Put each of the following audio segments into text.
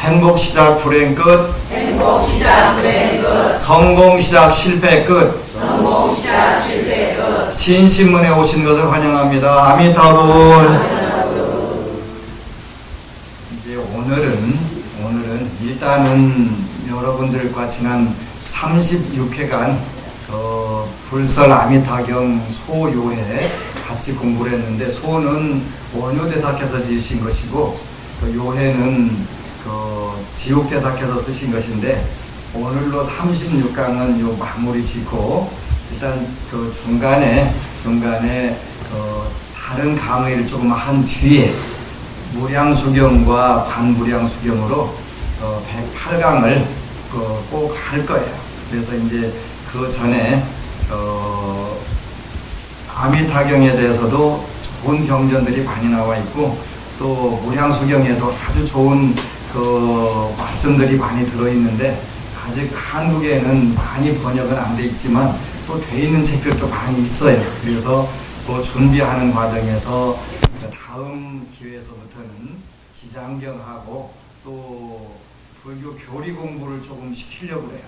행복 시작 불행 끝. 행복 시작 불행 끝. 성공 시작 실패 끝. 성공 시작 실패 끝. 신신문에 오신 것을 환영합니다. 아미타불. 이제 오늘은 일단은 여러분들과 지난 36회간 불설 아미타경 소요해 같이 공부를 했는데, 소는 원효대사께서 지으신 것이고 요해는 지옥대사께서 쓰신 것인데, 오늘로 36강은 요 마무리 짓고 일단 중간에 다른 강의를 조금 한 뒤에 무량수경과 관무량수경으로 108강을 꼭 할 거예요. 그래서 이제 그 전에 아미타경에 대해서도 좋은 경전들이 많이 나와 있고, 또 무량수경에도 아주 좋은 말씀들이 많이 들어있는데, 아직 한국에는 많이 번역은 안 돼 있지만 또 돼 있는 책들도 많이 있어요. 그래서 준비하는 과정에서 다음 기회에서부터는 지장경하고 또 불교 교리 공부를 조금 시키려고 해요.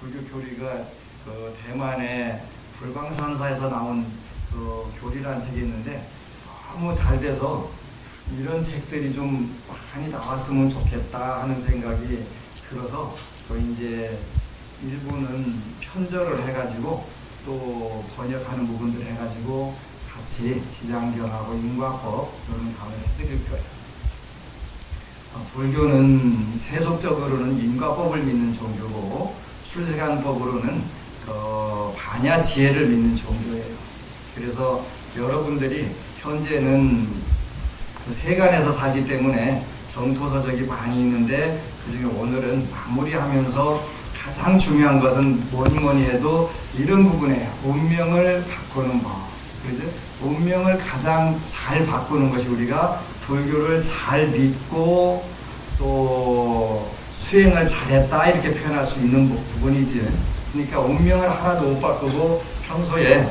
불교 교리가 대만의 불광산사에서 나온 교리라는 책이 있는데, 너무 잘 돼서 이런 책들이 좀 많이 나왔으면 좋겠다 하는 생각이 들어서 이제 일부는 편절을 해가지고 또 번역하는 부분들 해가지고 같이 지장경하고 인과법 이런 강의를 해드릴 거예요. 불교는 세속적으로는 인과법을 믿는 종교고, 출세간법으로는 반야지혜를 믿는 종교예요. 그래서 여러분들이 현재는 세간에서 살기 때문에 정토서적이 많이 있는데, 그중에 오늘은 마무리하면서 가장 중요한 것은 뭐니 해도 이런 부분이에요. 운명을 바꾸는 법. 그래서 운명을 가장 잘 바꾸는 것이 우리가 불교를 잘 믿고 또 수행을 잘했다 이렇게 표현할 수 있는 부분이지. 그러니까 운명을 하나도 못 바꾸고 평소에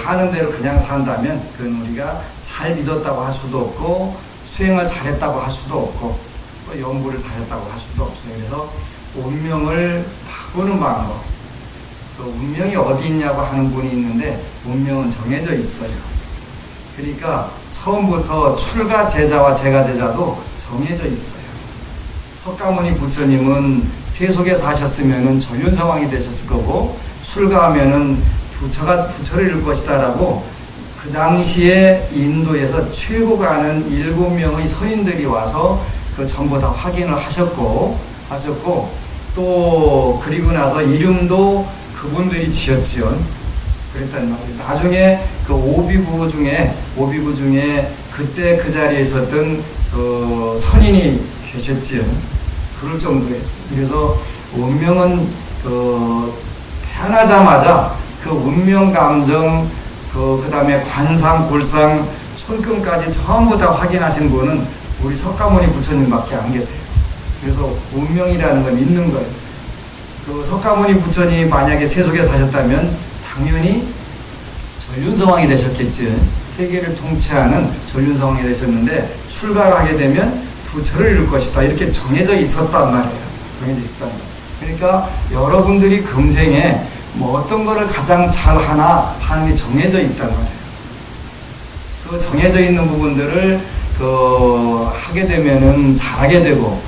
사는 대로 그냥 산다면 그건 우리가 잘 믿었다고 할 수도 없고, 수행을 잘했다고 할 수도 없고, 또 연구를 잘했다고 할 수도 없어요. 그래서 운명을 바꾸는 방법, 운명이 어디 있냐고 하는 분이 있는데, 운명은 정해져 있어요. 그러니까 처음부터 출가 제자와 제가 제자도 정해져 있어요. 석가모니 부처님은 세속에 사셨으면 전륜성왕이 되셨을 거고, 출가하면은 부처를 이룰 것이다라고 그 당시에 인도에서 최고가 하는 7명의 선인들이 와서 전부 다 확인을 하셨고 또 그리고 나서 이름도 그분들이 지었지요. 그랬단 말이에요. 나중에 오비부 중에 그때 그 자리에 있었던 선인이 계셨지요. 그럴 정도였어요. 그래서 운명은 태어나자마자 운명 감정, 그 다음에 관상, 골상, 손금까지 전부 다 확인하신 분은 우리 석가모니 부처님밖에 안 계세요. 그래서 운명이라는 건 있는 거예요. 석가모니 부처님이 만약에 세속에 사셨다면 당연히 전륜성왕이 되셨겠지. 세계를 통치하는 전륜성왕이 되셨는데, 출가를 하게 되면 부처를 이룰 것이다 이렇게 정해져 있었단 말이에요. 정해져 있었단 말이에요. 그러니까 여러분들이 금생에 어떤 거를 가장 잘하나 하는 게 정해져 있단 말이에요. 정해져 있는 부분들을 하게 되면은 잘하게 되고,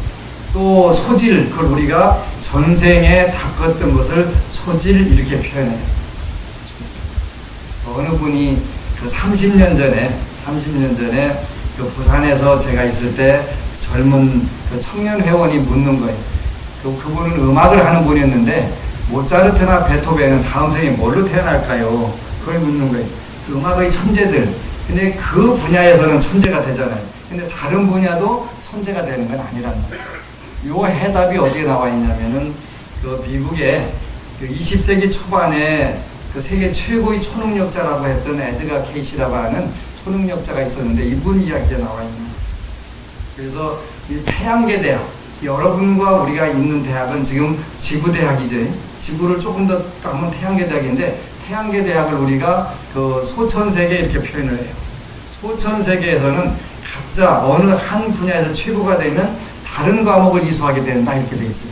또 소질, 그걸 우리가 전생에 닦았던 것을 소질 이렇게 표현해요. 어느 분이 30년 전에 부산에서 제가 있을 때 젊은 청년 회원이 묻는 거예요. 그분은 음악을 하는 분이었는데, 모차르트나 베토벤은 다음 생에 뭘로 태어날까요? 그걸 묻는 거예요. 음악의 천재들. 근데 그 분야에서는 천재가 되잖아요. 근데 다른 분야도 천재가 되는 건 아니란 말이에요. 요 해답이 어디에 나와 있냐면은 미국의 20세기 초반에 세계 최고의 초능력자라고 했던 에드가 케이시라고 하는 초능력자가 있었는데, 이분 이야기가 나와 있는 거예요. 그래서 이 태양계 대학, 여러분과 우리가 있는 대학은 지금 지구대학이죠. 지구를 조금 더 따면 태양계 대학인데, 태양계 대학을 우리가 소천세계 이렇게 표현을 해요. 소천세계에서는 각자 어느 한 분야에서 최고가 되면 다른 과목을 이수하게 된다 이렇게 되어 있어요.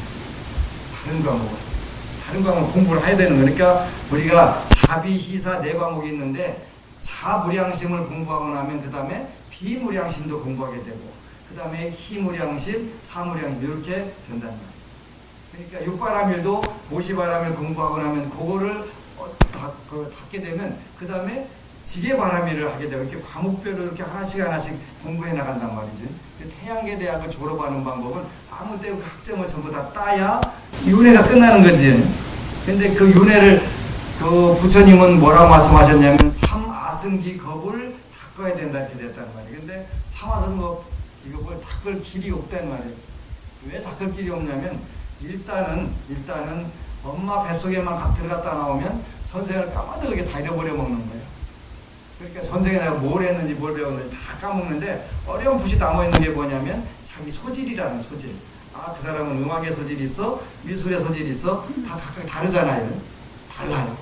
다른 과목 공부를 해야 되는 거니까 우리가 자비, 희사 네 과목이 있는데 자무량심을 공부하고 나면 그 다음에 비무량심도 공부하게 되고 그 다음에 희무량심, 사무량심 이렇게 된다는 거예요. 그러니까 육바라밀도 고시바라밀 공부하고 나면 그거를 닫게 되면 그 다음에 지게바라밀을 하게 되고 이렇게 과목별로 이렇게 하나씩 공부해 나간단 말이지. 태양계 대학을 졸업하는 방법은 아무 때나 그 학점을 전부 다 따야 윤회가 끝나는 거지. 근데 그 윤회를 그 부처님은 뭐라고 말씀하셨냐면 삼아승기겁을 닦아야 된다 이렇게 됐단 말이에요. 근데 삼아승기겁을 닦을 길이 없단 말이에요. 왜 닦을 길이 없냐면 일단은 엄마 뱃속에만 들어갔다 나오면 선생을 까마득하게 다 잃어버려 먹는 거예요. 그러니까 전생에 내가 뭘 했는지 뭘 배웠는지 다 까먹는데 어렴풋이 남아있는 게 뭐냐면 자기 소질이라는 소질. 아, 그 사람은 음악의 소질이 있어, 미술의 소질이 있어, 다 각각 다르잖아요. 달라요.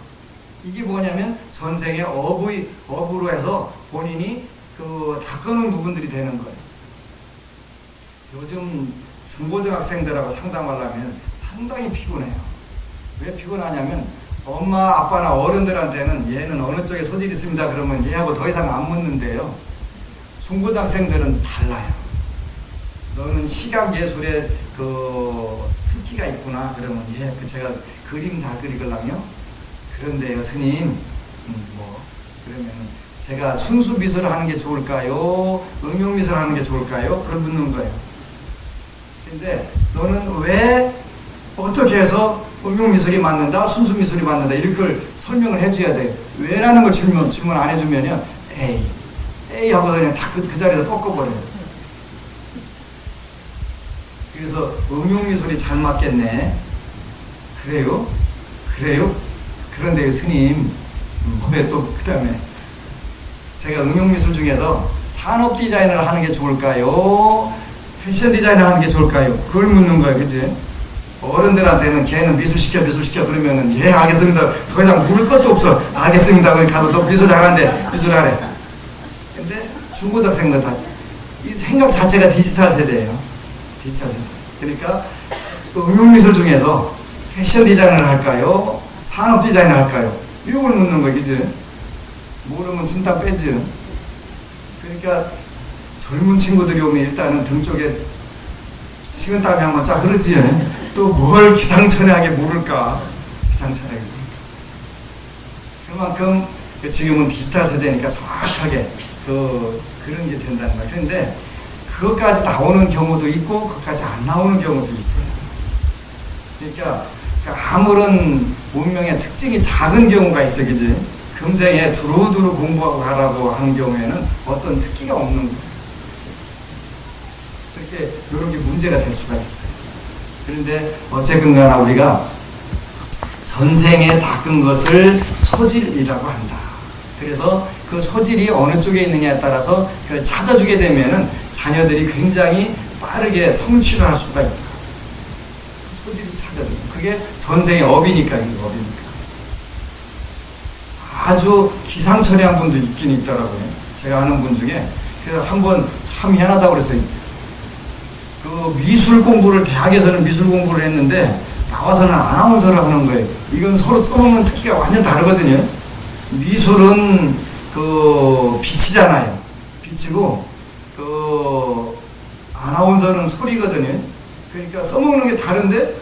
이게 뭐냐면 전생의 업으로 해서 본인이 닦아놓은 부분들이 되는 거예요. 요즘 중고등학생들하고 상담하려면 상당히 피곤해요. 왜 피곤하냐면 엄마, 아빠나 어른들한테는 얘는 어느 쪽에 소질이 있습니다. 그러면 얘하고 더 이상 안 묻는데요. 중고등학생들은 달라요. 너는 시각예술에 특기가 있구나. 그러면 제가 그림 잘 그리거든요. 그런데요, 스님, 그러면 제가 순수 미술을 하는 게 좋을까요? 응용 미술을 하는 게 좋을까요? 그걸 묻는 거예요. 근데 너는 왜 어떻게 해서 응용 미술이 맞는다, 순수 미술이 맞는다 이렇게 설명을 해줘야 돼. 왜라는 걸 질문 안 해주면요, 에이 하고 그냥 다 그 자리에서 꺾어버려요. 그래서 응용 미술이 잘 맞겠네. 그래요? 그런데 스님, 왜 또 그 다음에 제가 응용 미술 중에서 산업 디자인을 하는 게 좋을까요? 패션 디자인을 하는 게 좋을까요? 그걸 묻는 거예요, 그치? 어른들한테는 걔는 미술 시켜 그러면은 알겠습니다. 더 이상 물을 것도 없어. 알겠습니다. 거기 가서 너 미술 잘하는데 미술 하래. 근데 중고등학생들 다 이 생각 자체가 디지털 세대예요. 디지털 세대. 그러니까 응용 미술 중에서 패션 디자인을 할까요? 산업 디자인을 할까요? 이걸 묻는 거야, 그지? 모르면 진짜 빼지. 그러니까 젊은 친구들이 오면 일단은 등 쪽에 식은땀이 한번 쫙 흐르지. 또 뭘 기상천외하게 물을까? 그만큼 지금은 디지털 세대니까 정확하게 그런 게 된다는 거야. 그런데 그것까지 나오는 경우도 있고 그것까지 안 나오는 경우도 있어요. 그러니까 아무런 문명의 특징이 작은 경우가 있어, 그지? 금생에 두루두루 공부하고 가라고 하는 경우에는 어떤 특기가 없는 거예요. 그렇게 이런 게 문제가 될 수가 있어요. 그런데 어쨌든 간에 우리가 전생에 닦은 것을 소질이라고 한다. 그래서 그 소질이 어느 쪽에 있느냐에 따라서 그걸 찾아주게 되면은 자녀들이 굉장히 빠르게 성취를 할 수가 있다. 소질이 찾아주는 그게 전생의 업이니까. 아주 기상천외한 분도 있긴 있더라고요. 제가 아는 분 중에 그래서 한번 참 희한하다고 그랬어요. 미술 공부를 대학에서는 미술 공부를 했는데 나와서는 아나운서를 하는 거예요. 이건 서로 써먹는 특기가 완전 다르거든요. 미술은 빛이잖아요. 빛이고 아나운서는 소리거든요. 그러니까 써먹는 게 다른데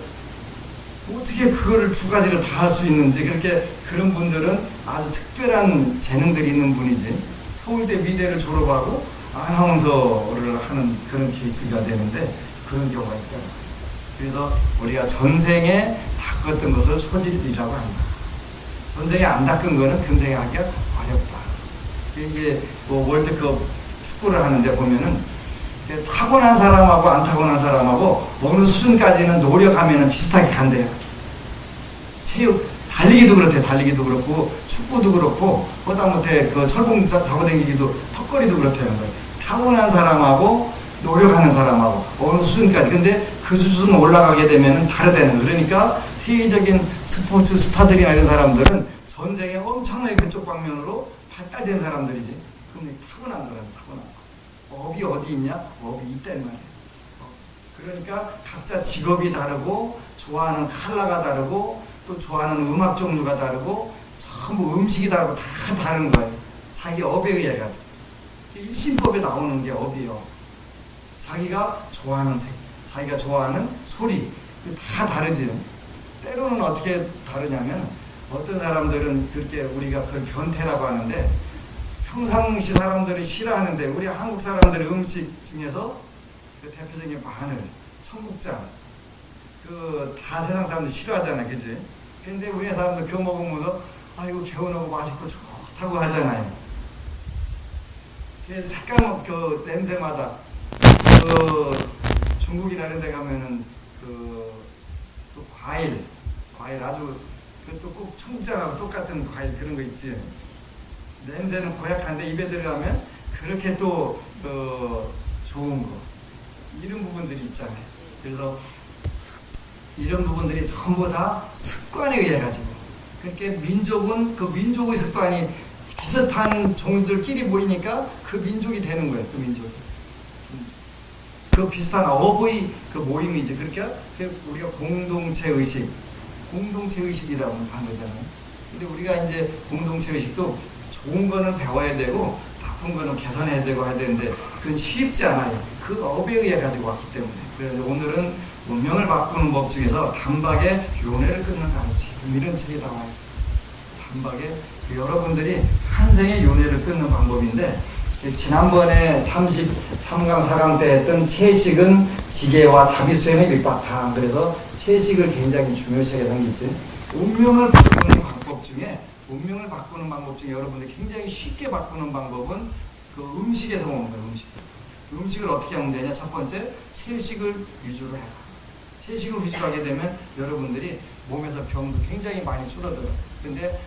어떻게 그거를 두 가지를 다 할 수 있는지 그런 분들은 아주 특별한 재능들이 있는 분이지. 서울대 미대를 졸업하고 아나운서를 하는 그런 케이스가 되는데 그런 경우가 있다. 그래서 우리가 전생에 닦았던 것을 소질이라고 한다. 전생에 안 닦은 거는 금생에 하기가 어렵다. 이제 월드컵 축구를 하는데 보면은 타고난 사람하고 안 타고난 사람하고 어느 수준까지는 노력하면은 비슷하게 간대요. 달리기도 그렇대. 달리기도 그렇고 축구도 그렇고 하다못해 철봉 잡아당기기도 턱걸이도 그렇다는 거예요. 타고난 사람하고 노력하는 사람하고 어느 수준까지. 근데 그 수준 올라가게 되면은 다르다는 거예요. 그러니까 세계적인 스포츠 스타들이나 이런 사람들은 전생에 엄청나게 그쪽 방면으로 발달된 사람들이지. 그럼 타고난 거라는 타고난 거. 업이 어디 있냐? 업이 있단 말이에요. 그러니까 각자 직업이 다르고 좋아하는 컬러가 다르고 또 좋아하는 음악 종류가 다르고 전부 음식이 다르고 다 다른 거예요. 자기 업에 의해 가지고. 일신법에 나오는 게 업이요. 자기가 좋아하는 색, 자기가 좋아하는 소리 다 다르지요. 때로는 어떻게 다르냐면 어떤 사람들은 그렇게 우리가 그걸 변태라고 하는데 평상시 사람들이 싫어하는데 우리 한국 사람들의 음식 중에서 그 대표적인 마늘, 청국장 다 세상 사람들이 싫어하잖아, 그지? 근데 우리 사람들 그거 먹으면서 이거 개운하고 맛있고 좋다고 하잖아요. 그 색깔, 그 냄새마다 중국이라는 데 가면은 또 과일 아주 또 꼭 청국장하고 똑같은 과일 그런 거 있지. 냄새는 고약한데 입에 들어가면 그렇게 또 좋은 거 이런 부분들이 있잖아요. 그래서 이런 부분들이 전부 다 습관에 의해 가지고 그렇게 민족은 그 민족의 습관이 비슷한 종들끼리 모이니까 그 민족이 되는 거예요. 그 민족이 그 비슷한 업의 그 모임이지. 그러니까 우리가 공동체 의식이라고 하는 거잖아요. 근데 우리가 이제 공동체 의식도 좋은 거는 배워야 되고 나쁜 거는 개선해야 되고 해야 되는데 그건 쉽지 않아요. 그 업에 의해 가지고 왔기 때문에. 그래서 오늘은 운명을 바꾸는 법 중에서 단박에 요네를 끊는 가르침 이런 책이 나와 있어요. 단박에 여러분들이 한 생의 요네를 끊는 방법인데 지난번에 33강 4강 때 했던 채식은 지게와 자비수행의 밑바탕. 그래서 채식을 굉장히 중요시하게 생기지. 운명을 바꾸는 방법 중에 여러분들이 굉장히 쉽게 바꾸는 방법은 그 음식에서 오는 거예요. 음식을 어떻게 하면 되냐? 첫 번째, 채식을 위주로 해라. 채식을 위주로 하게 되면 여러분들이 몸에서 병도 굉장히 많이 줄어들어요. 근데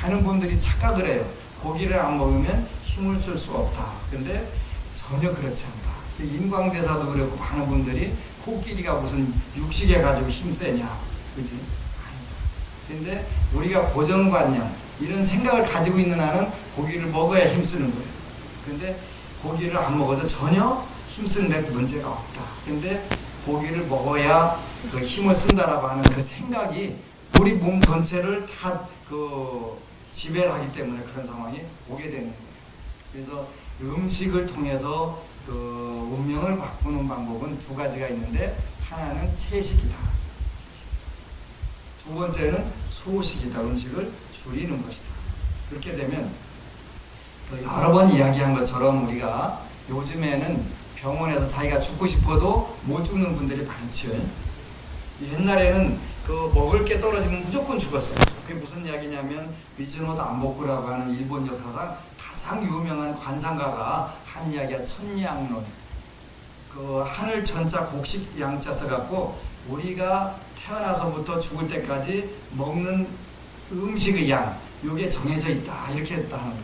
많은 분들이 착각을 해요. 고기를 안 먹으면 힘을 쓸 수 없다. 근데 전혀 그렇지 않다. 인광대사도 그렇고 많은 분들이 코끼리가 무슨 육식해 가지고 힘 세냐. 그지? 아니다. 근데 우리가 고정관념, 이런 생각을 가지고 있는 한은 고기를 먹어야 힘 쓰는 거예요. 근데 고기를 안 먹어도 전혀 힘쓰는 데 문제가 없다. 근데 고기를 먹어야 그 힘을 쓴다라고 하는 그 생각이 우리 몸 전체를 다 지배를 하기 때문에 그런 상황이 오게 되는 거예요. 그래서 음식을 통해서 그 운명을 바꾸는 방법은 두 가지가 있는데 하나는 채식이다. 두 번째는 소식이다. 음식을 줄이는 것이다. 그렇게 되면 여러 번 이야기한 것처럼 우리가 요즘에는 병원에서 자기가 죽고 싶어도 못 죽는 분들이 많지요. 옛날에는 그 먹을 게 떨어지면 무조건 죽었어요. 그게 무슨 이야기냐면 미즈노 담보쿠라고 하는 일본 역사상 가장 유명한 관상가가 한 이야기야. 천리양론. 그 하늘 천자 곡식 양자 써갖고 우리가 태어나서부터 죽을 때까지 먹는 음식의 양, 요게 정해져 있다. 이렇게 했다는 거죠.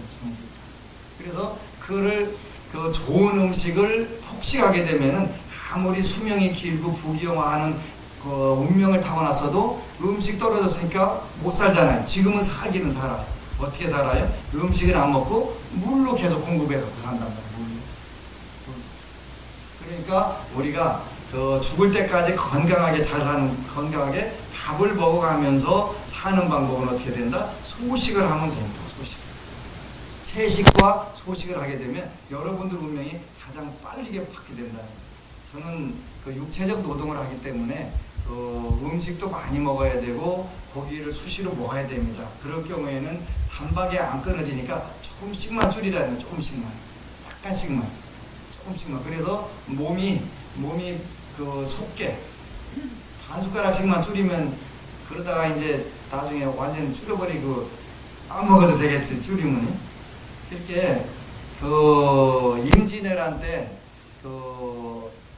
그래서 그 좋은 음식을 폭식하게 되면은 아무리 수명이 길고 부귀영화하는 그 운명을 타고났어도 음식 떨어졌으니까 못 살잖아요. 지금은 살기는 살아요. 어떻게 살아요? 음식을 안 먹고 물로 계속 공급해서 산단 말이에요. 그러니까 우리가 그 죽을 때까지 건강하게 건강하게 밥을 먹어가면서 사는 방법은 어떻게 된다? 소식을 하면 된다. 소식. 채식과 소식을 하게 되면 여러분들 운명이 가장 빠르게 바뀌게 된다. 저는 그 육체적 노동을 하기 때문에 음식도 많이 먹어야 되고 고기를 수시로 먹어야 됩니다. 그럴 경우에는 단박에 안 끊어지니까 조금씩만 줄이라는 거예요. 약간씩만. 그래서 몸이 속게 반 숟가락씩만 줄이면 그러다가 이제 나중에 완전 줄여버리고 안 먹어도 되겠지. 줄이면. 이렇게 임진왜란 때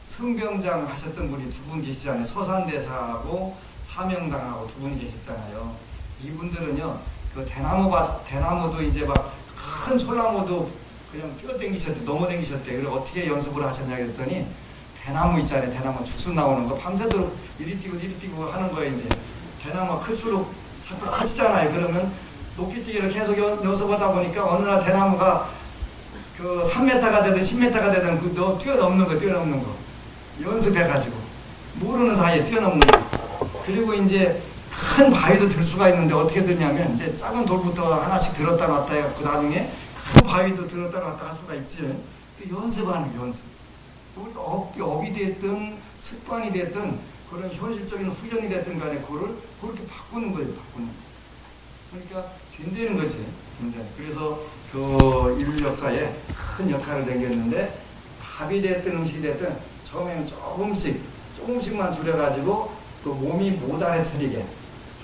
승병장 하셨던 분이 두 분 계시잖아요. 서산대사하고 사명당하고 두 분이 계셨잖아요. 이분들은요, 그 대나무도 이제 막 큰 솔나무도 그냥 넘어댕기셨대. 그리고 어떻게 연습을 하셨냐 그랬더니 대나무 있잖아요. 대나무 죽순 나오는 거 밤새도록 이리 뛰고 하는 거예요. 이제 대나무가 클수록 자꾸 커지잖아요. 그러면 높이뛰기를 계속 연습하다 보니까 어느 날 대나무가 그 3m가 되든 10m가 되든 뛰어넘는 거 연습해가지고 모르는 사이에 뛰어넘는 거예요. 그리고 이제 큰 바위도 들 수가 있는데 어떻게 들냐면 이제 작은 돌부터 하나씩 들었다 놨다 해갖고 나중에 큰 바위도 들었다 놨다 할 수가 있지. 그 연습하는 거, 연습. 우리가 업이 됐든 습관이 됐든 그런 현실적인 훈련이 됐든 간에 그거를 그렇게 바꾸는 거예요. 바꾸는. 그러니까 된다는 거지. 그래서 그 인류 역사에 큰 역할을 남겼는데 밥이 됐든 음식이 됐든 처음에는 조금씩만 줄여가지고 그 몸이 못 알아차리게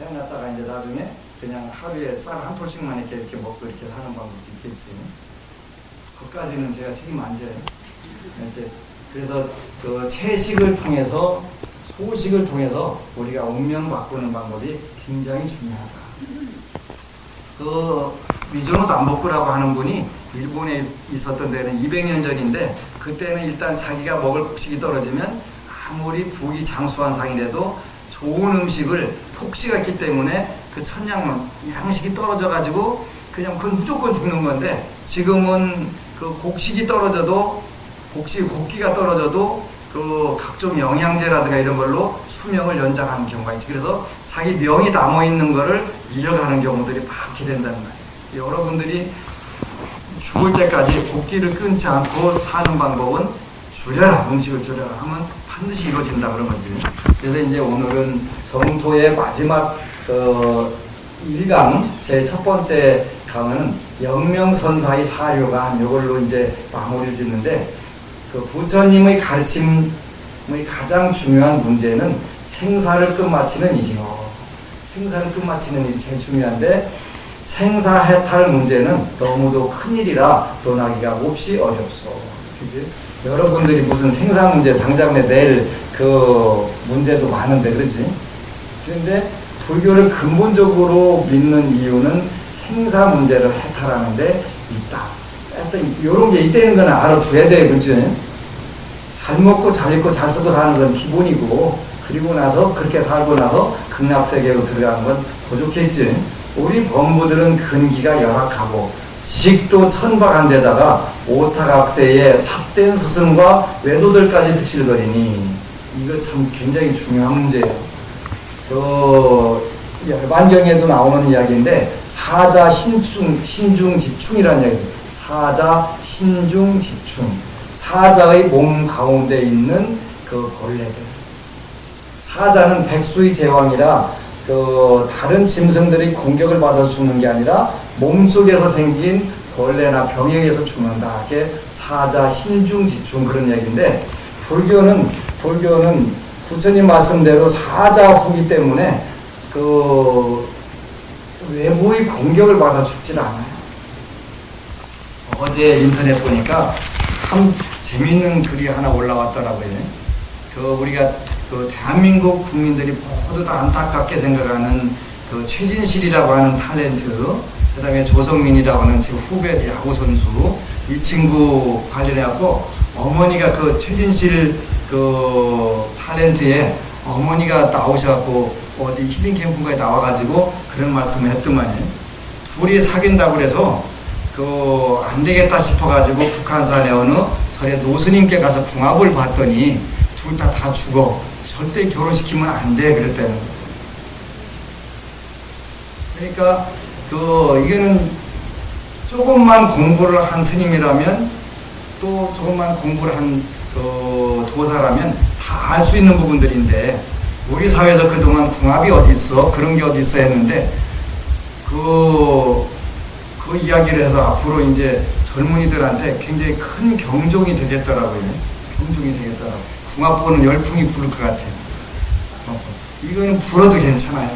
해놨다가 이제 나중에 그냥 하루에 쌀 한 톨씩만 이렇게 먹고 이렇게 하는 방법도 있겠지. 그것까지는 제가 책임 안 져요. 이렇게 그래서 그 채식을 통해서 소식을 통해서 우리가 운명 바꾸는 방법이 굉장히 중요하다. 그 미즈노 담보쿠라고 하는 분이 일본에 있었던 데는 200년 전인데 그때는 일단 자기가 먹을 곡식이 떨어지면 아무리 부귀 장수한 상이라도 좋은 음식을 폭식가 있기 때문에 그 천냥 양식이 떨어져 가지고 그냥 그건 무조건 죽는 건데 지금은 그 곡식이 떨어져도 곡기가 떨어져도 그 각종 영양제라든가 이런 걸로 수명을 연장하는 경우가 있지. 그래서 자기 명이 남아 있는 거를 이어가는 경우들이 많게 된다는 말이에요. 여러분들이 죽을 때까지 곡기를 끊지 않고 사는 방법은 줄여라, 음식을 줄여라 하면 반드시 이루어진다 그런 거지. 그래서 이제 오늘은 정토의 마지막 1강 제 첫 번째 강은 영명선사의 사료관 이걸로 이제 마무리를 짓는데 그 부처님의 가르침의 가장 중요한 문제는 생사를 끝마치는 일이요. 생사를 끝마치는 일이 제일 중요한데 생사해탈 문제는 너무도 큰일이라 논하기가 몹시 어렵소. 그지? 여러분들이 무슨 생사 문제 당장 낼 그 문제도 많은데 그렇지? 그런데 불교를 근본적으로 믿는 이유는 생사 문제를 해탈하는데 있다. 하여튼 이런 게 있다는 건 알아둬야 돼, 그렇지? 잘 먹고 잘 입고 잘 쓰고 사는 건 기본이고 그리고 나서 그렇게 살고 나서 극락세계로 들어가는 건 부족했지. 우리 범부들은 근기가 열악하고 지식도 천박한 데다가 오타각세의 삿된 스승과 외도들까지 득실거리니 이거 참 굉장히 중요한 문제예요. 열반경에도 나오는 이야기인데 사자 신중지충이라는 이야기죠. 사자 신중지충. 사자의 몸 가운데 있는 그 벌레들. 사자는 백수의 제왕이라 그 다른 짐승들이 공격을 받아 죽는 게 아니라 몸속에서 생긴 벌레나 병에 의해서 죽는다. 이게 사자 신중지충 그런 이야기인데 불교는 부처님 말씀대로 사자후기 때문에 그 외부의 공격을 받아 죽질 않아요. 어제 인터넷 보니까 참 재밌는 글이 하나 올라왔더라고요. 우리가 대한민국 국민들이 모두 다 안타깝게 생각하는 최진실이라고 하는 탤런트, 그 다음에 조성민이라고 하는 제 후배 야구 선수, 이 친구 관련해갖고 어머니가 최진실 탤런트에 어머니가 나오셔갖고 어디 힐링 캠프에 나와가지고 그런 말씀을 했더만요. 둘이 사귄다고 그래서 안 되겠다 싶어가지고 북한산에 어느 절에 노스님께 가서 궁합을 봤더니 둘 다 죽어. 절대 결혼시키면 안 돼. 그랬다는 거예요. 그러니까 이거는 조금만 공부를 한 스님이라면 또 조금만 공부를 한 도사라면 다 알 수 있는 부분들인데 우리 사회에서 그동안 궁합이 어디 있어? 그런 게 어디 있어? 했는데 그 이야기를 해서 앞으로 이제 젊은이들한테 굉장히 큰 경종이 되겠더라고요. 경종이 되겠더라고요. 궁합 보는 열풍이 부를 것 같아요. 이거는 불어도 괜찮아요.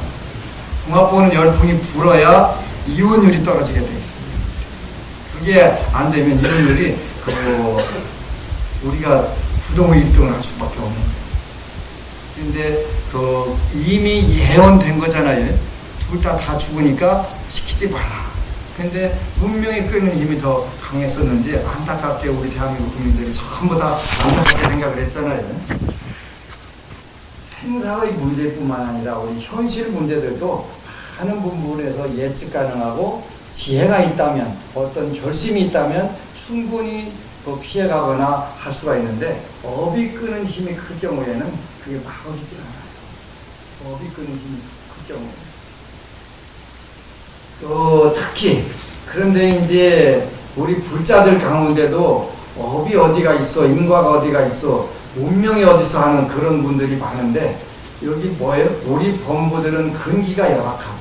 궁합 보는 열풍이 불어야 이혼율이 떨어지게 돼 있어요. 그게 안 되면 이혼율이 우리가 부동의 1등을 할 수밖에 없는 거예요. 근데 이미 예언된 거잖아요. 둘 다 죽으니까 시키지 마라. 근데 문명이 끄는 힘이 더 강했었는지 안타깝게 우리 대한민국 국민들이 전부 다 안타깝게 생각을 했잖아요. 생사의 문제뿐만 아니라 우리 현실 문제들도 많은 부분에서 예측 가능하고 지혜가 있다면 어떤 결심이 있다면 충분히 또 피해가거나 할 수가 있는데 업이 끄는 힘이 클 경우에는 그게 막아지지 않아요. 업이 끄는 힘이 클 경우에. 또 특히 그런데 이제 우리 불자들 가운데도 업이 어디가 있어, 인과가 어디가 있어, 운명이 어디서 하는 그런 분들이 많은데 여기 뭐예요? 우리 범부들은 근기가 열악하고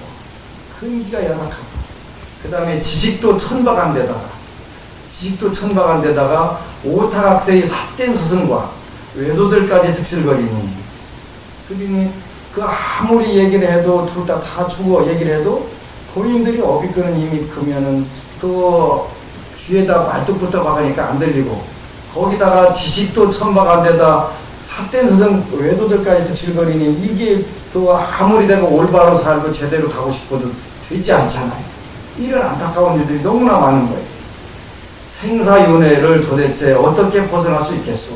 그 다음에 지식도 천박한 데다가 오타각세의 삿된 스승과 외도들까지 득실거리니 그러니 그 아무리 얘기를 해도 둘 다 죽어 얘기를 해도 본인들이 업이 끄는 힘이 크면은 또 귀에다 말뚝부터 박으니까 안 들리고 거기다가 지식도 천박한 데다 삿된 스승 외도들까지 득실거리니 이게 또 아무리 내가 올바로 살고 제대로 가고 싶어도 되지 않잖아요. 이런 안타까운 일들이 너무나 많은 거예요. 생사윤회를 도대체 어떻게 벗어날 수 있겠소?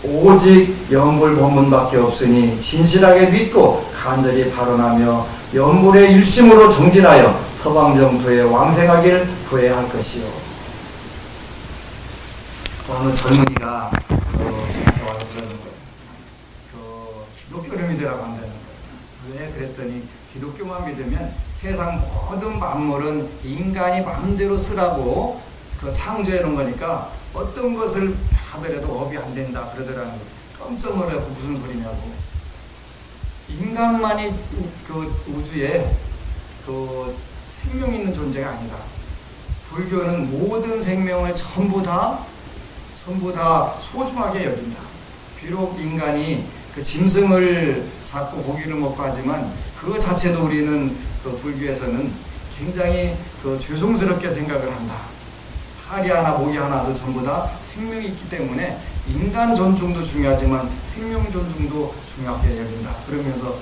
오직 연불 법문밖에 없으니 진실하게 믿고 간절히 발언하며 연불의 일심으로 정진하여 서방정토에 왕생하길 구해야 할 것이요. 어느 젊은이가 저한테 와서 그러는 거예요. 기독교를 믿으라고 한다는 거예요. 왜 그랬더니 기독교만 믿으면 세상 모든 만물은 인간이 마음대로 쓰라고 창조해 놓은 거니까 어떤 것을 하더라도 업이 안 된다 그러더라는 거예요. 깜짝 놀라고 무슨 소리냐고. 인간만이 그 우주에 그 생명 있는 존재가 아니다. 불교는 모든 생명을 전부 다 소중하게 여긴다. 비록 인간이 그 짐승을 잡고 고기를 먹고 하지만 그 자체도 우리는 그 불교에서는 굉장히 그 죄송스럽게 생각을 한다. 팔이 하나 목이 하나도 전부 다 생명이 있기 때문에 인간 존중도 중요하지만 생명 존중도 중요하게 여긴다. 그러면서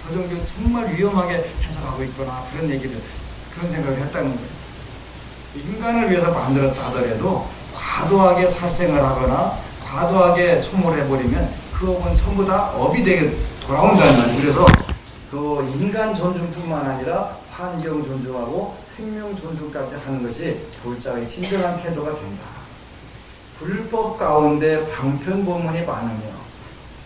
저 종교 정말 위험하게 해석하고 있구나 그런 생각을 했다는 거예요. 인간을 위해서 만들었다 하더라도 과도하게 살생을 하거나 과도하게 소몰해버리면 그 업은 전부 다 업이 되게 돌아온다는 말이에요. 그래서 그 인간 존중뿐만 아니라 환경 존중하고 생명 존중까지 하는 것이 불자의 진정한 태도가 된다. 불법 가운데 방편법문이 많으며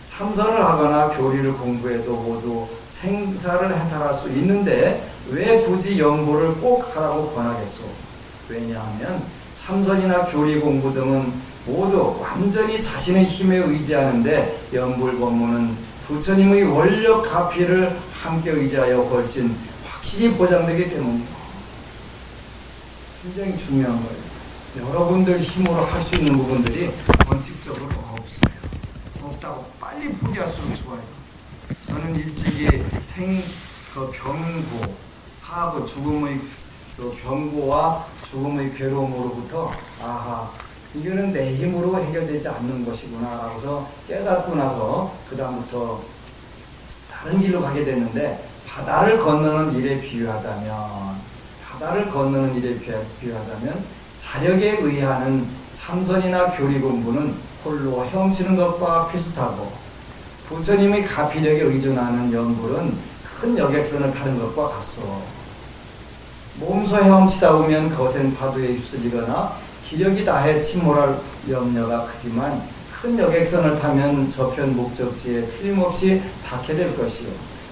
참선을 하거나 교리를 공부해도 모두 생사를 해탈할 수 있는데 왜 굳이 연보를 꼭 하라고 권하겠소? 왜냐하면 참선이나 교리 공부 등은 모두 완전히 자신의 힘에 의지하는데 연불법문은 부처님의 원력 가피를 함께 의지하여 훨씬 확실히 보장되기 때문이다. 굉장히 중요한 거예요. 여러분들 힘으로 할 수 있는 부분들이 원칙적으로 없어요. 없다고 빨리 포기할수록 좋아요. 저는 일찍이 병고, 사고, 죽음의 병고와 죽음의 괴로움으로부터 이거는 내 힘으로 해결되지 않는 것이구나 라고서 깨닫고 나서 그 다음부터 다른 길로 가게 됐는데 바다를 건너는 일에 비유하자면 자력에 의하는 참선이나 교리 공부는 홀로 헤엄치는 것과 비슷하고 부처님의 가피력에 의존하는 연불은 큰 여객선을 타는 것과 같소. 몸소 헤엄치다 보면 거센 파도에 휩쓸리거나 기력이 다해 침몰할 염려가 크지만 큰 여객선을 타면 저편 목적지에 틀림없이 닿게 될 것이요.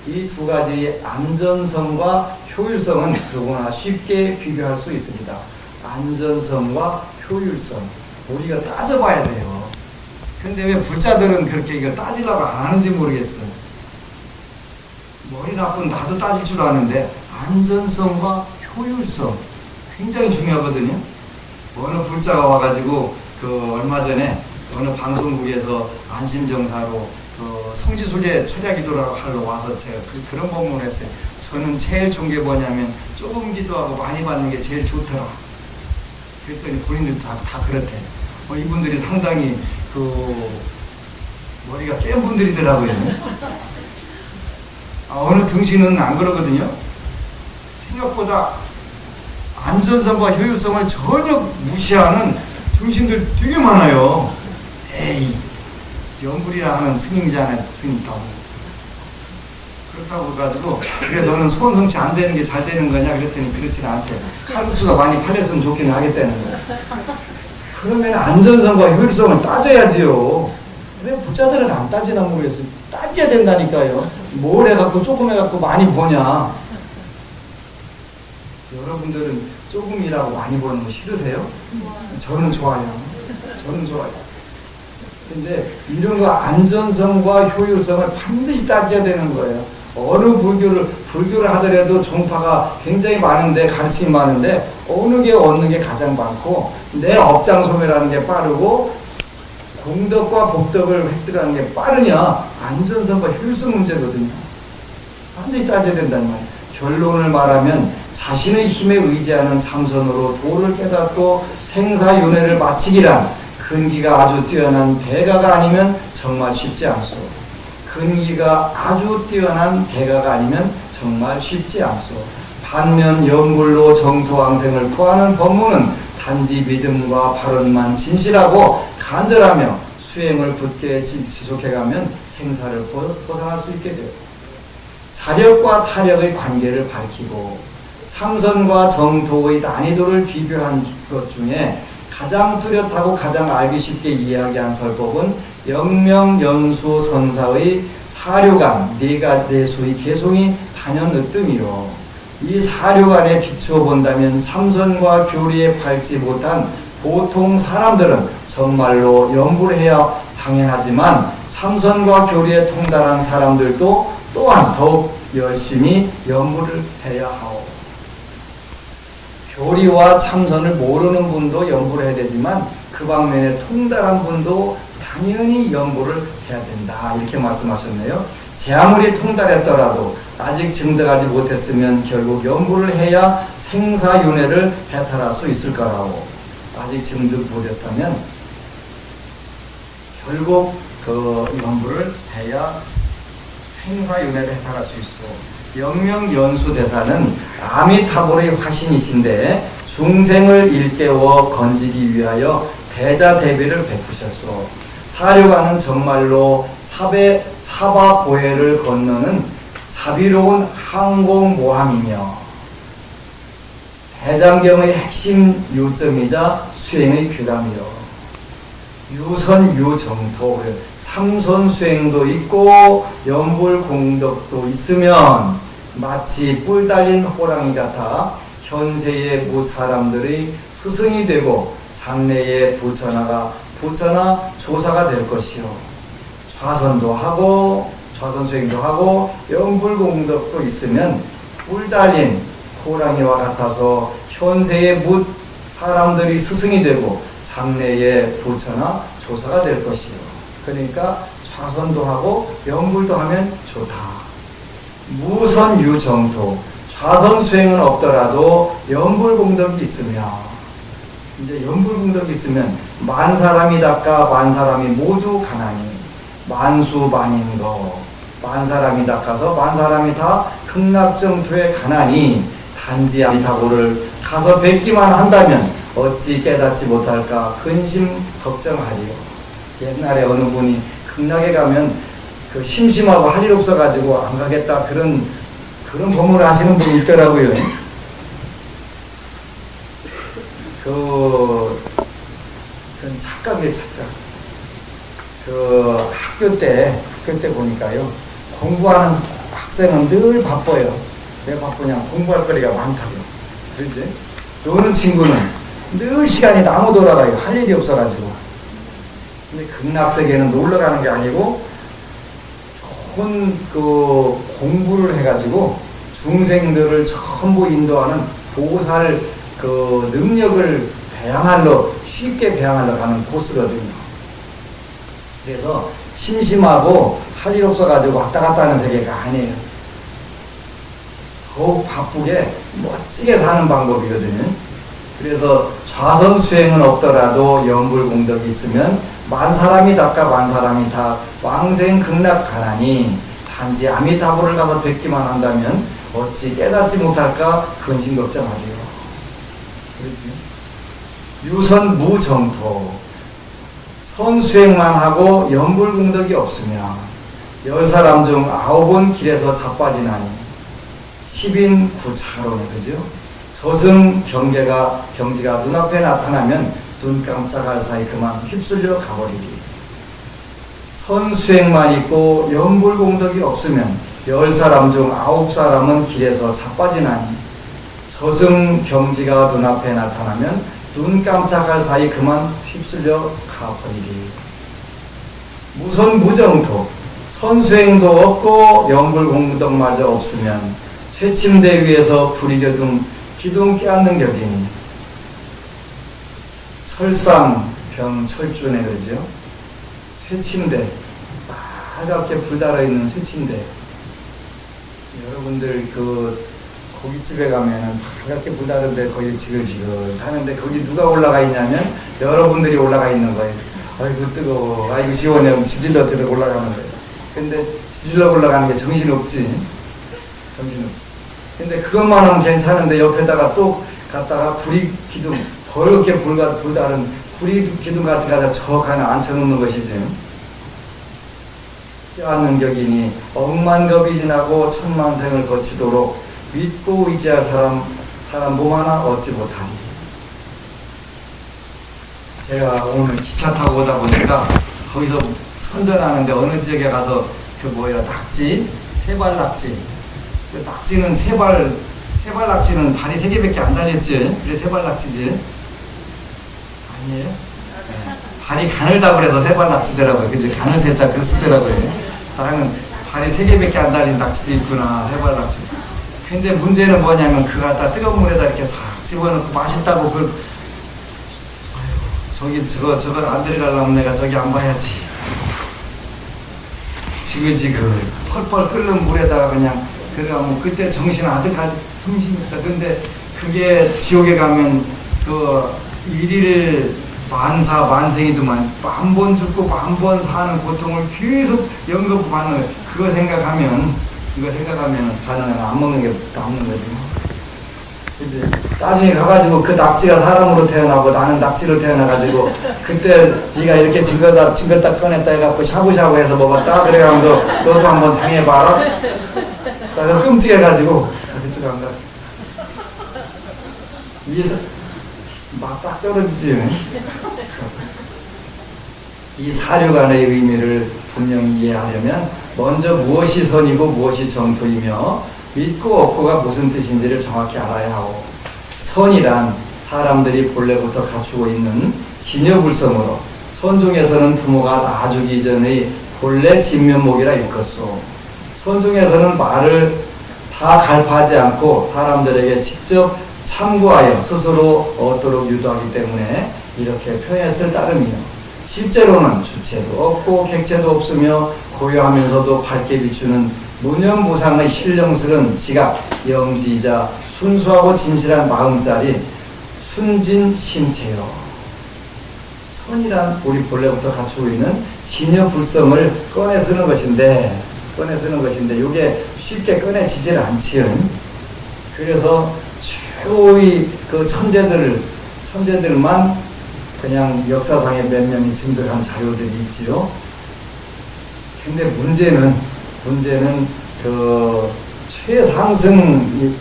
이 두 가지의 안전성과 효율성은 누구나 쉽게 비교할 수 있습니다. 안전성과 효율성 우리가 따져봐야 돼요. 근데 왜 불자들은 그렇게 이걸 따지려고 안 하는지 모르겠어요. 머리 나쁜 나도 따질 줄 아는데 안전성과 효율성 굉장히 중요하거든요. 어느 불자가 와가지고 얼마 전에 어느 방송국에서 안심정사로 성지순례 철야기도를 하러 와서 제가 그런 법문을 했어요. 저는 제일 좋은 게 뭐냐면 조금 기도하고 많이 받는 게 제일 좋더라. 그랬더니 본인들도 다 그렇대. 이분들이 상당히 머리가 깬 분들이더라고요. 어느 등신은 안 그러거든요. 생각보다 안전성과 효율성을 전혀 무시하는 등신들 되게 많아요. 에이, 연불이라 하는 스님이잖아요. 스님도. 그렇다고 해가지고 그래 너는 소원성취 안 되는 게 잘 되는 거냐 그랬더니 그렇지는 않대. 칼국수가 많이 팔렸으면 좋긴 하겠다는 거야. 그러면 안전성과 효율성을 따져야지요. 왜 부자들은 안 따지나 모르겠어요. 따져야 된다니까요. 뭘 해갖고 조금 해갖고 많이 버냐. 여러분들은 조금 일하고 많이 버는 거 싫으세요? 저는 좋아요. 저는 좋아요. 근데 이런 거 안전성과 효율성을 반드시 따져야 되는 거예요. 어느 불교를 하더라도 종파가 굉장히 많은데, 가르침이 많은데, 어느 게 가장 많고, 내 업장 소멸하는 게 빠르고, 공덕과 복덕을 획득하는 게 빠르냐, 안전성과 효율성 문제거든요. 반드시 따져야 된다는 말이에요. 결론을 말하면, 자신의 힘에 의지하는 참선으로 도를 깨닫고 생사윤회를 마치기란 근기가 아주 뛰어난 대가가 아니면 정말 쉽지 않소. 근기가 아주 뛰어난 대가가 아니면 정말 쉽지 않소. 반면 연불로 정토왕생을 구하는 법문은 단지 믿음과 발언만 진실하고 간절하며 수행을 굳게 지속해가면 생사를 보상할 수 있게 돼요. 자력과 타력의 관계를 밝히고 참선과 정토의 난이도를 비교한 것 중에 가장 뚜렷하고 가장 알기 쉽게 이해하게 한 설법은 영명연수 선사의 사료간 네수의 개송이 단연 으뜸이요. 이 사료간에 비추어 본다면 참선과 교리에 밟지 못한 보통 사람들은 정말로 연불을 해야 당연하지만 참선과 교리에 통달한 사람들도 또한 더욱 열심히 연불을 해야 하오. 교리와 참선을 모르는 분도 연불을 해야 되지만 그 방면에 통달한 분도 당연히 연불을 해야 된다. 이렇게 말씀하셨네요. 제 아무리 통달했더라도 아직 증득하지 못했으면 결국 연불을 해야 생사윤회를 해탈할 수 있을 거라고. 아직 증득 못했으면 결국 그 연불을 해야 생사윤회를 해탈할 수 있어. 영명연수대사는 아미타불의 화신이신데 중생을 일깨워 건지기 위하여 대자대비를 베푸셨소. 사료가는 정말로 사바고해를 건너는 자비로운 항공모함이며 대장경의 핵심 요점이자 수행의 귀감이요. 유선유정토, 참선 수행도 있고 연불 공덕도 있으면 마치 뿔 달린 호랑이 같아 현세의 무사람들의 스승이 되고 장래의 부처나 조사가 될 것이요. 좌선도 하고 좌선 수행도 하고 연불 공덕도 있으면 뿔 달린 호랑이와 같아서 현세의 무 사람들이 스승이 되고 장래의 부처나 조사가 될 것이요. 그러니까 좌선도 하고 연불도 하면 좋다. 무선유정토, 좌선 수행은 없더라도 연불 공덕이 있으면, 이제 연불 공덕이 있으면 만 사람이 닦아 만 사람이 모두 가나니 만수만인 거, 만 사람이 닦아서 만 사람이 다 극락정토에 가나니 단지 아미타불을 가서 뵙기만 한다면 어찌 깨닫지 못할까 근심 걱정하리요. 옛날에 어느 분이 극락에 가면 그 심심하고 할 일 없어가지고 안 가겠다 그런 법문을 하시는 분이 있더라고요. 그건 착각이에요, 착각. 그 학교 때 보니까요, 공부하는 학생은 늘 바빠요. 왜 바쁘냐? 공부할 거리가 많다고. 그렇지? 노는 친구는 늘 시간이 나무 돌아가요. 할 일이 없어가지고. 근데 극락세계는 놀러 가는 게 아니고 좋은 그 공부를 해가지고 중생들을 전부 인도하는 보살 그 능력을 쉽게 배양하러 가는 코스거든요. 그래서 심심하고 할 일 없어가지고 왔다 갔다 하는 세계가 아니에요. 더욱 바쁘게 멋지게 사는 방법이거든요. 그래서 좌선 수행은 없더라도 연불 공덕이 있으면 만 사람이 닦아 만 사람이 다 왕생 극락 가나니 단지 아미타불을 가서 뵙기만 한다면 어찌 깨닫지 못할까 근심 걱정하리요. 그렇지? 유선 무정토, 선수행만 하고 연불 공덕이 없으면 10사람 중 9은 길에서 자빠지나니 10인 구차로네. 그죠? 저승 경지가 눈앞에 나타나면 눈 깜짝할 사이 그만 휩쓸려 가버리리. 선수행만 있고 연불공덕이 없으면 10사람 중 9사람은 길에서 자빠지나니 저승경지가 눈앞에 나타나면 눈 깜짝할 사이 그만 휩쓸려 가버리리. 무선무정토 선수행도 없고 연불공덕마저 없으면 쇠침대 위에서 불이겨둔 기둥 깨앗는 격이니 철상병철주네 그러죠. 쇠침대 빨갛게 불 달아있는 쇠침대. 여러분들 그 고깃집에 가면은 빨갛게 불 다른데 거기 지글지글 하는데 거기 누가 올라가 있냐면 여러분들이 올라가 있는 거예요. 아이고 뜨거워, 아이고 시원해. 지질러 들어 올라가는 거예요. 근데 지질러 올라가는 게 정신없지. 근데 그것만 하면 괜찮은데 옆에다가 또 갖다가 구리 기둥 버렇게 불 다른 구리 기둥 같이 가서 저 가에 앉혀놓는 것이지. 껴안는 격이니 억만겁이 지나고 천만생을 거치도록 믿고 의지할 사람 몸 하나 얻지 못하니. 제가 오늘 기차 타고 오다 보니까 거기서 선전하는데 어느 지역에 가서 낙지, 세발 낙지. 그 낙지는 세발 낙지는 발이 3개밖에 안 달렸지. 그래 세발 낙지지. 아니에요? 네. 발이 가늘다고 그래서 세발 낙지더라고요. 그치? 가늘 세자 그 쓰더라고요. 다른 발이 3개밖에 안 달린 낙지도 있구나. 세발 낙지. 근데 문제는 뭐냐면 그거 갖다 뜨거운 물에다 이렇게 싹 집어넣고 맛있다고 저거 안 들어가려면 내가 저기 안 봐야지. 지글지글 펄펄 끓는 물에다가 그냥 들어가면 그때 정신 아득하지. 정신이다. 근데 그게 지옥에 가면 그 일일 만생이더만 만번 죽고 만번 사는 고통을 계속 연급하는 그거 생각하면 가능한 안 먹는 게 남는 거지. 이제 나중에 가가지고 그 낙지가 사람으로 태어나고 나는 낙지로 태어나가지고 그때 네가 이렇게 징겼다 꺼냈다 해갖고 샤브샤브해서 먹었다 그래가면서 너도 한번 당해봐라. 나도 끔찍해가지고 그쪽 안 가. 이게 막 딱 떨어지지. 이 사료간의 의미를 분명히 이해하려면 먼저 무엇이 선이고 무엇이 정토이며 믿고 없고가 무슨 뜻인지를 정확히 알아야 하고, 선이란 사람들이 본래부터 갖추고 있는 진여불성으로 선종에서는 부모가 낳아주기 전의 본래 진면목이라 일컫소. 선종에서는 말을 다 갈파하지 않고 사람들에게 직접 참고하여 스스로 얻도록 유도하기 때문에 이렇게 표현했을 따름이요. 실제로는 주체도 없고 객체도 없으며 고요하면서도 밝게 비추는 무념무상의 신령스런 지각, 영지이자 순수하고 진실한 마음짜리 순진심체요. 선이란 우리 본래부터 갖추고 있는 진여불성을 꺼내 쓰는 것인데 이게 쉽게 꺼내지질 않지요. 그래서 최고의 그 천재들만 그냥 역사상에 몇 명이 증득한 자료들이 있지요. 근데 문제는 그 최상승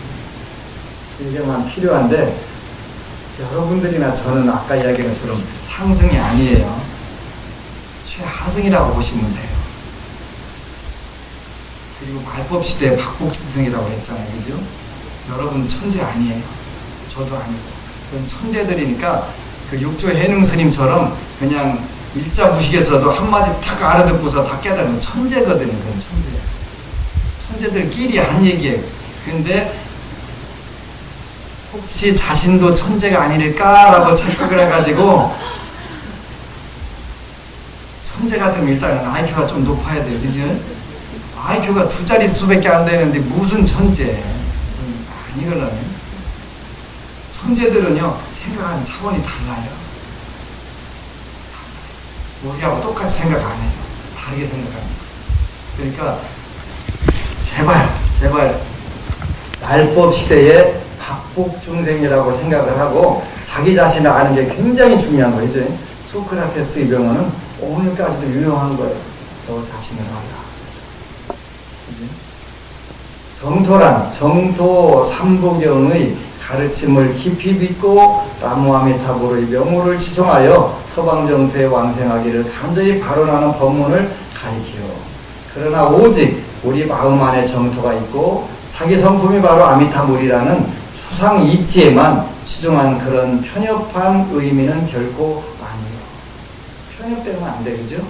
이게만 필요한데 여러분들이나 저는 아까 이야기한 것처럼 상승이 아니에요. 최하승이라고 보시면 돼요. 그리고 말법 시대 박복중생이라고 했잖아요, 그죠? 여러분 천재 아니에요. 저도 아니고. 그건 천재들이니까 그 육조 해능 스님처럼 그냥 일자 무식에서도 한마디 탁 알아듣고서 다 깨달으면 천재거든요. 그건 천재예요. 천재들끼리 한 얘기예요. 근데 혹시 자신도 천재가 아닐까라고 착각을 해가지고 천재 같으면 일단은 IQ가 좀 높아야 돼요. 그죠? IQ가 2자리 수밖에 안 되는데 무슨 천재? 아니걸라네. 천재들은요 생각하는 차원이 달라요. 우리하고 똑같이 생각 안 해요. 다르게 생각합니다. 그러니까 제발 날법 시대에 박복중생이라고 생각을 하고 자기 자신을 아는 게 굉장히 중요한 거죠. 소크라테스의 명언은 오늘까지도 유용한 거예요. 너 자신을 알라. 정토란 정토 삼부경의 가르침을 깊이 믿고 나무아미타불의 명호를 지송하여 서방정토에 왕생하기를 간절히 발언하는 법문을 가리키요. 그러나 오직 우리 마음 안에 정토가 있고 자기 성품이 바로 아미타불이라는 수상 이치에만 치중한 그런 편협한 의미는 결코 아니에요. 편협되면 안 되겠죠?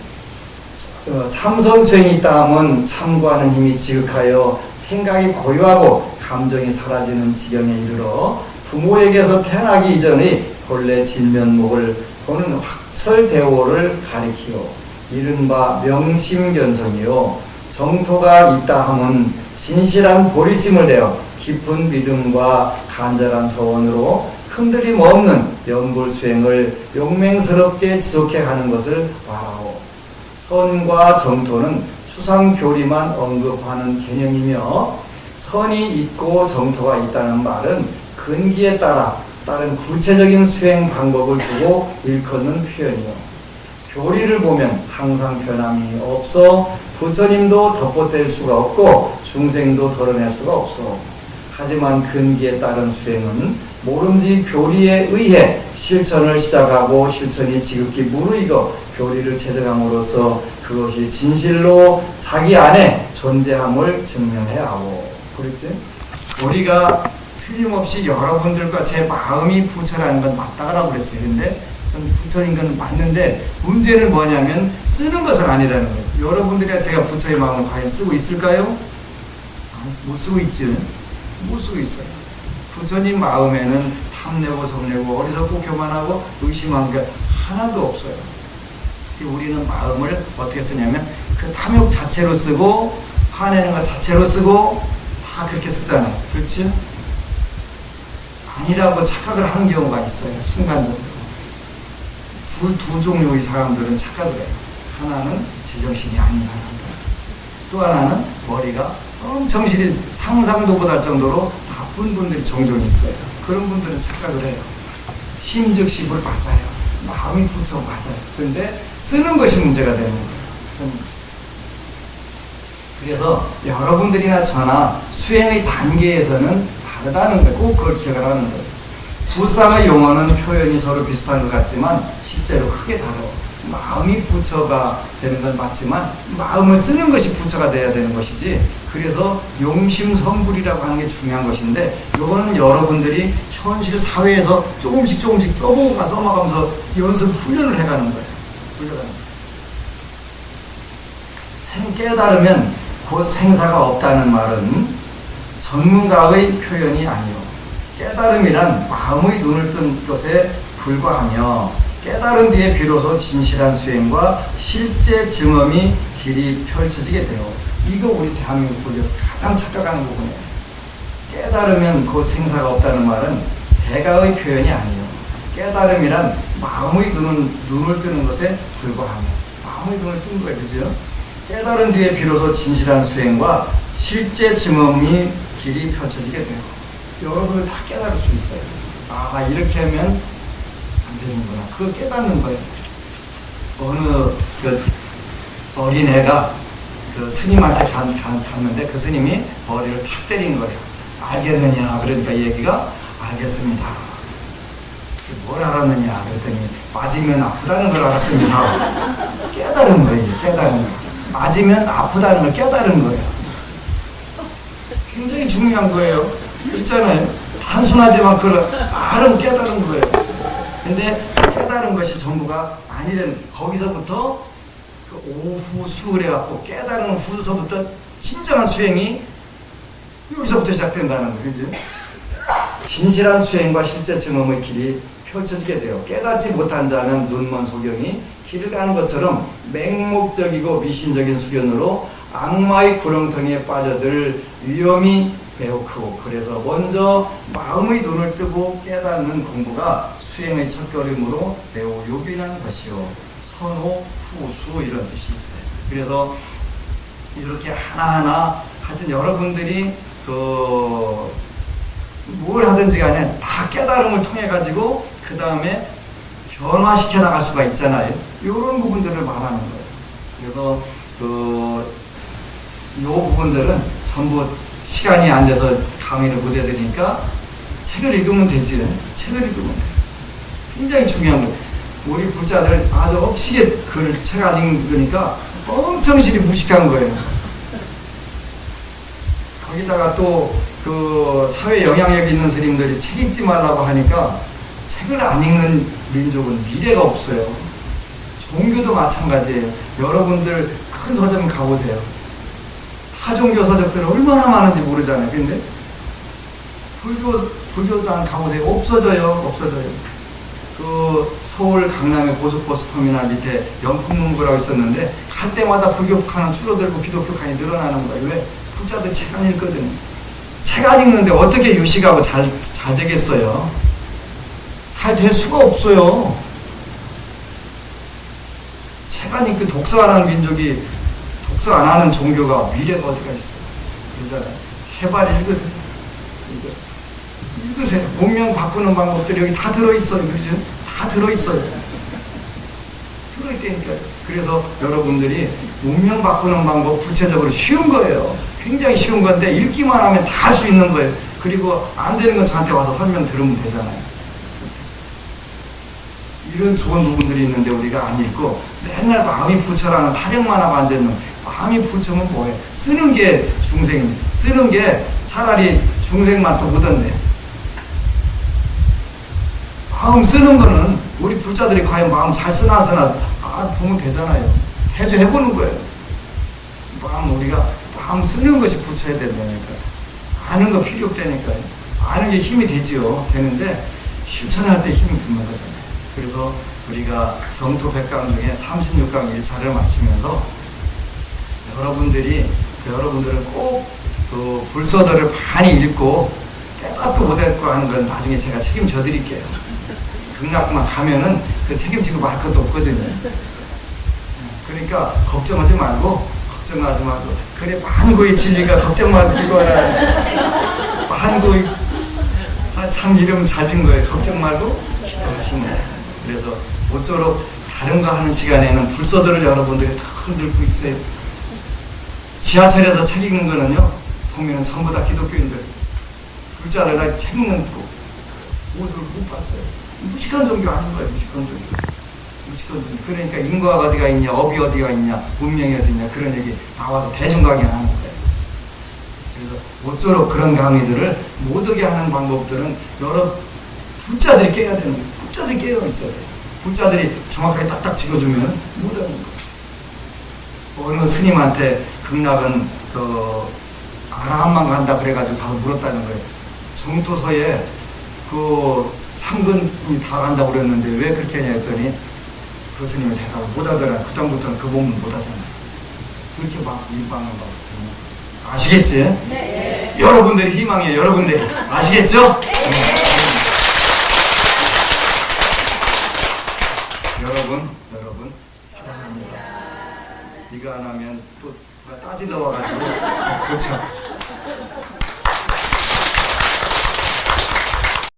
참선 수행이 있다 하면 참고하는 힘이 지극하여 생각이 고요하고 감정이 사라지는 지경에 이르러 부모에게서 태어나기 이전의 본래 진면목을 보는 확철대오를 가리키요. 이른바 명심견성이요. 정토가 있다 하면 진실한 보리심을 내어 깊은 믿음과 간절한 서원으로 흔들림 없는 연불수행을 용맹스럽게 지속해 가는 것을 말하오. 선과 정토는 수상교리만 언급하는 개념이며 선이 있고 정토가 있다는 말은 근기에 따른 구체적인 수행 방법을 두고 일컫는 표현이요. 교리를 보면 항상 변함이 없어 부처님도 덮어댈 수가 없고 중생도 덜어낼 수가 없어. 하지만 근기에 따른 수행은 모름지 교리에 의해 실천을 시작하고 실천이 지극히 무르익어 교리를 체득함으로써 그것이 진실로 자기 안에 존재함을 증명해야 하고. 그렇지? 우리가 틀림없이 여러분들과 제 마음이 부처라는 건 맞다라고 그랬어요. 근데 부처인 건 맞는데 문제는 뭐냐면 쓰는 것은 아니라는 거예요. 여러분들이 제가 부처의 마음을 과연 쓰고 있을까요? 못 쓰고 있지. 못 쓰고 있어요. 부처님 마음에는 탐내고 성내고 어리석고 교만하고 의심한 게 하나도 없어요. 우리는 마음을 어떻게 쓰냐면 그 탐욕 자체로 쓰고 화내는 것 자체로 쓰고 다 그렇게 쓰잖아요. 그렇지? 아니라고 착각을 하는 경우가 있어요. 순간적으로. 두 종류의 사람들은 착각을 해요. 하나는 제정신이 아닌 사람들. 또 하나는 머리가 엄청 실이 상상도 못할 정도로 나쁜 분들이 종종 있어요. 그런 분들은 착각을 해요. 심즉십을 맞아요. 마음이 부처 맞아요. 그런데 쓰는 것이 문제가 되는 거예요. 그래서 여러분들이나 저나 수행의 단계에서는 다르다는 거예요. 꼭 그걸 기억을 하는 거예요. 두 쌍의 용어는 표현이 서로 비슷한 것 같지만 실제로 크게 다르고 마음이 부처가 되는 건 맞지만 마음을 쓰는 것이 부처가 돼야 되는 것이지. 그래서 용심성불이라고 하는 게 중요한 것인데 이거는 여러분들이 현실 사회에서 조금씩 써먹어가면서 연습 훈련을 해가는 거예요. 깨달으면 곧 생사가 없다는 말은 전문가의 표현이 아니요. 깨달음이란 마음의 눈을 뜬 것에 불과하며 깨달은 뒤에 비로소 진실한 수행과 실제 증험이 길이 펼쳐지게 돼요. 이거 우리 대한민국 분들 가장 착각하는 부분이에요. 깨달으면 곧 생사가 없다는 말은 대가의 표현이 아니에요. 깨달음이란 마음의 눈을 뜨는 것에 불과하며 마음의 눈을 뜬 거예요. 그죠? 깨달은 뒤에 비로소 진실한 수행과 실제 증험이 길이 펼쳐지게 돼요. 여러분을 다 깨달을 수 있어요. 아, 이렇게 하면 안 되는구나. 그거 깨닫는 거예요. 어느 어린애가 스님한테 갔는데 그 스님이 머리를 탁 때린 거예요. 알겠느냐? 그러니까 얘기가 알겠습니다. 뭘 알았느냐? 그랬더니 맞으면 아프다는 걸 알았습니다. 깨달은 거예요. 깨달은 거. 맞으면 아프다는 걸 깨달은 거예요. 굉장히 중요한 거예요. 있잖아요. 단순하지만 그걸 알은 깨달은 거예요. 근데 깨달은 것이 전부가 아니라는 거기서부터 그 오후 수을 해갖고 깨달은 후서부터 진정한 수행이 여기서부터 시작된다는 거예요. 그죠? 진실한 수행과 실제 증험의 길이 펼쳐지게 돼요. 깨닫지 못한 자는 눈먼 소경이 길을 가는 것처럼 맹목적이고 미신적인 수련으로 악마의 구렁텅이에 빠져들 위험이 매우 크고, 그래서 먼저 마음의 눈을 뜨고 깨닫는 공부가 수행의 첫걸음으로 매우 요긴한 것이요. 선호, 후수 이런 뜻이 있어요. 그래서 이렇게 하나하나 하여튼 여러분들이 뭘 하든지 간에 다 깨달음을 통해 가지고 그 다음에 변화시켜 나갈 수가 있잖아요. 이런 부분들을 말하는 거예요. 그래서 이 부분들은 전부 시간이 안 돼서 강의를 못 해드리니까 책을 읽으면 되지. 책을 읽으면 돼. 굉장히 중요한 거예요. 우리 불자들 아주 억시게 그 책 안 읽으니까 엄청 실이 무식한 거예요. 거기다가 또 그 사회 영향력 있는 스님들이 책 읽지 말라고 하니까 책을 안 읽는 민족은 미래가 없어요. 종교도 마찬가지예요. 여러분들 큰 서점 가보세요. 타종교 서적들 얼마나 많은지 모르잖아요. 근데 불교단 가보세요. 없어져요. 그 서울 강남의 고속버스 터미널 밑에 영풍문고라고 있었는데 갈 때마다 불교 칸은 줄어들고 기독교 칸이 늘어나는 거예요. 왜? 불자들 책 안 읽거든요. 책 안 읽는데 어떻게 유식하고 잘 되겠어요? 잘 될 수가 없어요. 책 안 읽고 독서 안 하는 민족이 독서 안 하는 종교가 미래가 어디가 있어요? 그러잖아요. 제발 읽으세요. 읽으세요. 문명 바꾸는 방법들이 여기 다 들어있어요. 그죠? 다 들어있어요. 들어있다니까요. 그래서 여러분들이 문명 바꾸는 방법 구체적으로 쉬운 거예요. 굉장히 쉬운 건데 읽기만 하면 다 할 수 있는 거예요. 그리고 안 되는 건 저한테 와서 설명 들으면 되잖아요. 이런 좋은 부분들이 있는데 우리가 안 읽고 맨날 마음이 부처라는 타령만 하고 앉아있는 마음이 부처면 뭐예요? 쓰는 게 중생인데 쓰는 게 차라리 중생만 또 묻었네. 마음 쓰는 거는 우리 불자들이 과연 마음 잘 쓰나 안 쓰나 보면 되잖아요. 해주해보는 거예요. 우리가 마음 쓰는 것이 부처야 된다니까. 아는 거 필요 없다니까요. 아는 게 힘이 되지요. 되는데 실천할 때 힘이 붙는 거잖아요. 그래서 우리가 정토 100강 중에 36강 1차를 마치면서 여러분들은 꼭 그 불서들을 많이 읽고 깨닫고 못했고 하는 건 나중에 제가 책임져 드릴게요. 극락만 가면은 그 책임지고 말 것도 없거든요. 그러니까 걱정하지 말고 그래 만고의 진리가 걱정 말고 만고의 참 이름 잦은 거예요. 걱정 말고 기도하시면 돼요. 그래서 모쪼록 다른 거 하는 시간에는 불서들을 여러분들이 다 흔들고 있어요. 지하철에서 책 읽는 거는요 보면은 전부 다 기독교인들 불자들 다 책 읽는 모습을 못 봤어요. 무식한 종교 아닌 거예요. 무식한 종교. 그러니까 인과가 어디가 있냐, 업이 어디가 있냐, 운명이 어디 있냐 그런 얘기 나와서 대중강의를 하는 거예요. 그래서 모쪼록 그런 강의들을 못 오게 하는 방법들은 여러 불자들이 깨야 되는 거예요. 불자들이 깨어 있어야 돼요. 불자들이 정확하게 딱딱 찍어주면 못 하는 거예요. 어느 스님한테 극락은 아라함만 간다 그래가지고 가서 물었다는 거예요. 정토서에 그 상근이 다 간다고 그랬는데 왜 그렇게 하냐 했더니 그 스님이 대답을 못하더라. 그 다음부터는 그 몸은 못하잖아요. 그렇게 막 일방을 막 아시겠지? 네. 여러분들이 희망이에요. 여러분들이 아시겠죠? 네. 여러분 사랑합니다. 네가 안 하면 또 누가 따지러 와가지고 고쳐.